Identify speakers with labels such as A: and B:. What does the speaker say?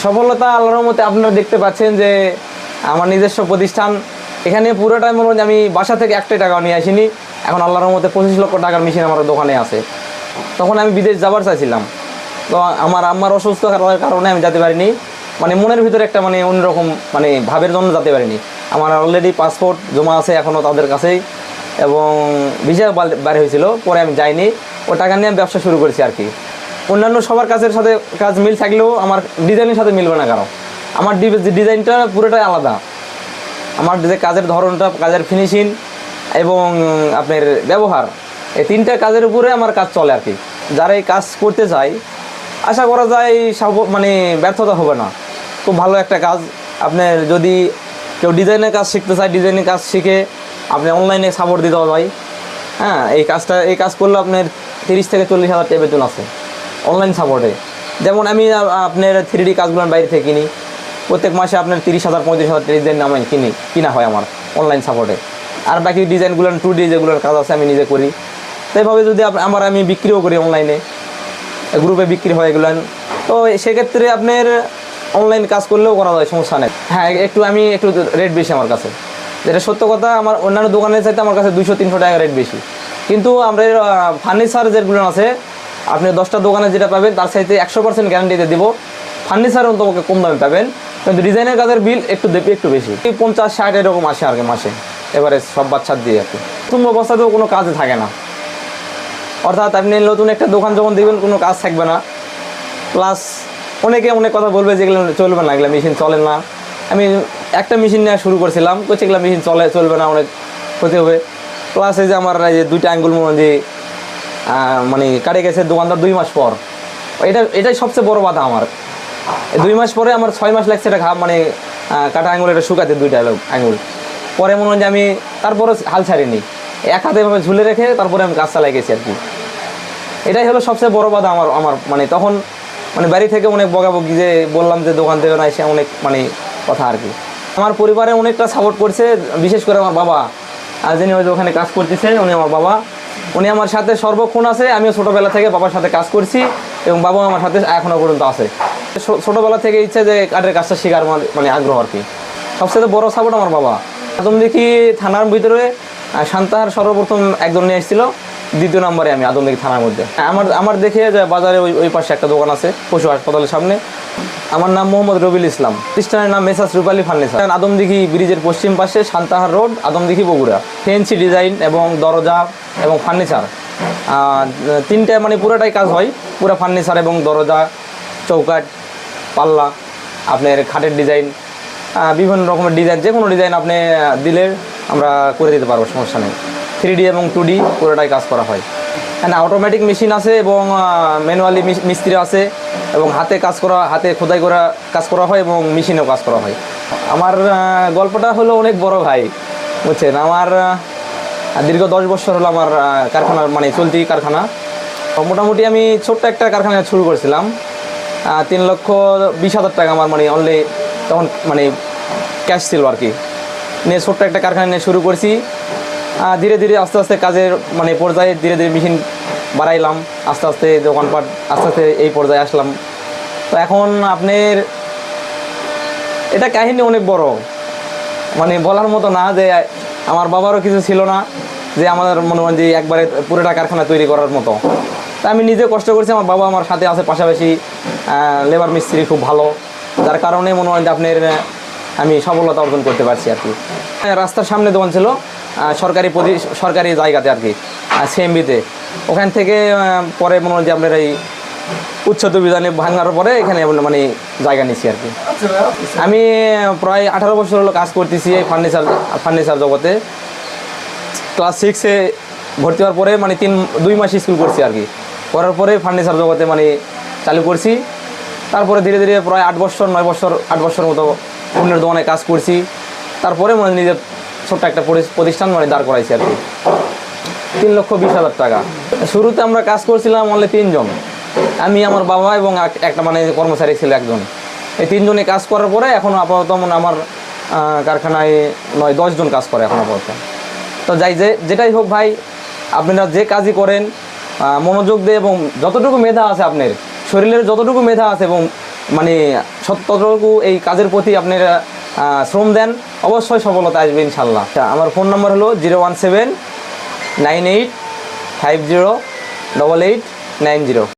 A: সফলতা আল্লাহর রহমতে আপনারা দেখতে পাচ্ছেন যে আমার নিজস্ব প্রতিষ্ঠান, এখানে পুরোটাই মনে হয় আমি বাসা থেকে একটাই টাকা নিয়ে আসিনি। এখন আল্লাহর রহমতে 25 লক্ষ টাকার মেশিন আমার দোকানে আছে। তখন আমি বিদেশ যাবার চাইছিলাম, তো আমার আম্মার অসুস্থ হওয়ার কারণে আমি যেতে পারিনি। মানে মনের ভিতরে একটা মানে অন্যরকম মানে ভাবের জন্য যেতে পারিনি। আমার অলরেডি পাসপোর্ট জমা আছে এখনও তাদের কাছেই, এবং ভিসা বাইরে হয়েছিল, পরে আমি যাইনি। ও টাকা নিয়ে আমি ব্যবসা শুরু করেছি আর কি। অন্যান্য সবার কাজের সাথে কাজ মিল থাকলেও আমার ডিজাইনের সাথে মিলবে না কারণ আমার ডিজাইনটা পুরোটাই আলাদা। আমার যে কাজের ধরনটা, কাজের ফিনিশিং এবং আপনার ব্যবহার, এই তিনটা কাজের উপরে আমার কাজ চলে আর কি। যারা এই কাজ করতে চায় আশা করা যায় মানে ব্যর্থতা হবে না। খুব ভালো একটা কাজ। আপনার যদি কেউ ডিজাইনের কাজ শিখতে চায়, ডিজাইনের কাজ শিখে আপনি অনলাইনে সাপোর্ট দিতে হবে ভাই। হ্যাঁ, এই কাজ করলে আপনার 30 থেকে 40 হাজার টাকা বেতন আছে অনলাইন সাপোর্টে। যেমন আমি আপনার 3D কাজগুলো বাইরে থেকে কিনি, প্রত্যেক মাসে আপনার 30,000 35,000 ডিজাইন আমি কিনা হয় আমার অনলাইন সাপোর্টে। আর বাকি ডিজাইনগুলো 2D যেগুলোর কাজ আছে আমি নিজে করি। তো এইভাবে যদি আমি বিক্রিও করি অনলাইনে, গ্রুপে বিক্রি হয় এগুলো। তো সেক্ষেত্রে আপনার অনলাইন কাজ করলেও করা যায়, সমস্যা নেই। হ্যাঁ, আমি একটু রেট বেশি আমার কাছে, যেটা সত্য কথা। আমার অন্যান্য দোকানের চাইতে আমার কাছে 200-300 টাকা রেট বেশি। কিন্তু আমরা ফার্নিচার যেগুলো আছে, আপনি 10টা দোকানে যেটা পাবেন তার চাইতে 100% গ্যারান্টিতে দিব। ফার্নিচার তোমাকে কম দামে পাবেন, কিন্তু ডিজাইনের কাজের বিল একটু বেশি, 50-60 এরকম আসে আর কি মাসে, এবারে সব বাচ্চার দিয়ে আর কি। নতুন অবস্থাতেও কোনো কাজে থাকে না, অর্থাৎ আপনি নতুন একটা দোকান যখন দেবেন কোনো কাজ থাকবে না। প্লাস অনেকে অনেক কথা বলবে যেগুলো চলবে না, এগুলো মেশিন চলে না। আমি একটা মেশিন নেওয়া শুরু করছিলাম, তো সেগুলো মেশিন চলবে না, অনেক ক্ষতি হবে। প্লাস এই যে আমার এই যে 2টা আঙ্গুল যে মানে কাটে গেছে দোকানদার 2 মাস পর, এটাই সবচেয়ে বড় বাধা আমার। 2 মাস পরে আমার 6 মাস লাগছে এটা মানে কাটা আঙুল এটা শুকাতে, 2টা আঙুল। পরে মনে হয় যে আমি তারপরে হাল ছাড়িনি, এক হাতে এভাবে ঝুলে রেখে তারপরে আমি কাজ চালাই গেছি আর কি। এটাই হলো সবচেয়ে বড় বাধা আমার মানে তখন মানে বাড়ি থেকে অনেক বকাবকি যে বললাম যে দোকান থেকে না এসে অনেক মানে কথা আর কি। আমার পরিবারে অনেকটা সাপোর্ট করছে, বিশেষ করে আমার বাবা, যিনি হয়তো ওখানে কাজ করতেছে, উনি আমার বাবা। উনি আমার সাথে সর্বক্ষণ আছে। আমিও ছোটোবেলা থেকে বাবার সাথে কাজ করছি এবং বাবাও আমার সাথে এখনও পর্যন্ত আছে। ছোটোবেলা থেকে ইচ্ছে যে কাঠের কাজটা শেখার মানে আগ্রহ আর কি। সবচেয়ে বড় সাপোর্ট আমার বাবা। আদমদিঘি থানার ভিতরে সান্তাহার সর্বপ্রথম একজন নিয়ে এসেছিল, 2য় নম্বরে আমি আদমদিঘি থানার মধ্যে। আমার দেখে যে বাজারে ওই পাশে একটা দোকান আছে পশু হাসপাতালের সামনে। আমার নাম মোহাম্মদ রবিউল ইসলাম, প্রতিষ্ঠানের নাম মেসার্স রূপালী ফার্নিচার। আদমদিঘি ব্রিজের পশ্চিম পাশে, Santahar road, Adamdighi, Bogura. Fancy design এবং দরজা এবং ফার্নিচার 3টা মানে পুরোটাই কাজ হয়। পুরো ফার্নিচার এবং দরজা, চৌকাঠ, পাল্লা, আপনার খাটের ডিজাইন, বিভিন্ন রকমের ডিজাইন, যে কোনো ডিজাইন আপনি দিলে আমরা করে দিতে পারবো, সমস্যা নেই। 3D এবং 2D পুরোটাই কাজ করা হয়। এখানে অটোমেটিক মেশিন আছে এবং ম্যানুয়ালি মিস্ত্রি আছে, এবং হাতে খোদাই করা কাজ করা হয় এবং মেশিনেও কাজ করা হয়। আমার গল্পটা হলো অনেক বড় ভাই, বুঝছেন। আমার দীর্ঘ 10 বছর হলো আমার কারখানার মানে চলতি কারখানা। মোটামুটি আমি ছোট্ট একটা কারখানা শুরু করেছিলাম, 3,20,000 টাকা আমার মানে অনলি তখন মানে ক্যাশ ছিল আর কি। নিয়ে ছোট্ট একটা কারখানা নিয়ে শুরু করছি। ধীরে ধীরে আস্তে আস্তে কাজের মানে পর্যায়ে ধীরে ধীরে মেশিন বাড়াইলাম, আস্তে আস্তে দোকানপাট আস্তে আস্তে এই পর্যায়ে আসলাম। তো এখন আপনার এটা কাহিনী অনেক বড়, মানে বলার মতো না। যে আমার বাবারও কিছু ছিল না যে আমাদের মনে হয় যে একবারে পুরোটা কারখানা তৈরি করার মতো। তা আমি নিজে কষ্ট করছি, আমার বাবা আমার সাথে আছে পাশাপাশি, লেবার মিস্ত্রি খুব ভালো, যার কারণে মনে হয় যে আপনার আমি সফলতা অর্জন করতে পারছি আর কি। রাস্তার সামনে দোকান ছিল, সরকারি জায়গাতে আর কি, সিএমবিতে। ওখান থেকে পরে মনে হয় যে আপনার এই উচ্ছেদ অভিযানে ভাঙার পরে এখানে মানে জায়গা নিচ্ছি আর কি। আমি প্রায় 18 বছর হলো কাজ করতেছি এই ফার্নিচার জগতে। ক্লাস 6-এ ভর্তি হওয়ার পরে মানে 2 মাস স্কুল করছি আর কি। করার পরে ফার্নিচার জগতে মানে চালু করছি। তারপরে ধীরে ধীরে প্রায় 8 বছর মতো অন্যের দোকানে কাজ করছি। তারপরে মানে নিজের ছোট্ট একটা প্রতিষ্ঠান মানে দাঁড় করাইছি আর কি। 3,20,000 টাকা। শুরুতে আমরা কাজ করছিলাম অনলি 3 জন, আমি, আমার বাবা এবং একটা মানে কর্মচারী ছিল একজন। এই 3 জনে কাজ করার পরে এখনও আপাতত আমার কারখানায় 9-10 জন কাজ করে এখন আপাতত। তো যেটাই হোক ভাই, আপনারা যে কাজই করেন মনোযোগ দিয়ে এবং যতটুকু মেধা আছে আপনার শরীরের, যতটুকু মেধা আছে এবং মানে সত্যটুকু এই কাজের প্রতি আপনারা শ্রম দেন, অবশ্যই সফলতা আসবে ইনশাল্লাহ। আমার ফোন নম্বর হলো 01798508890।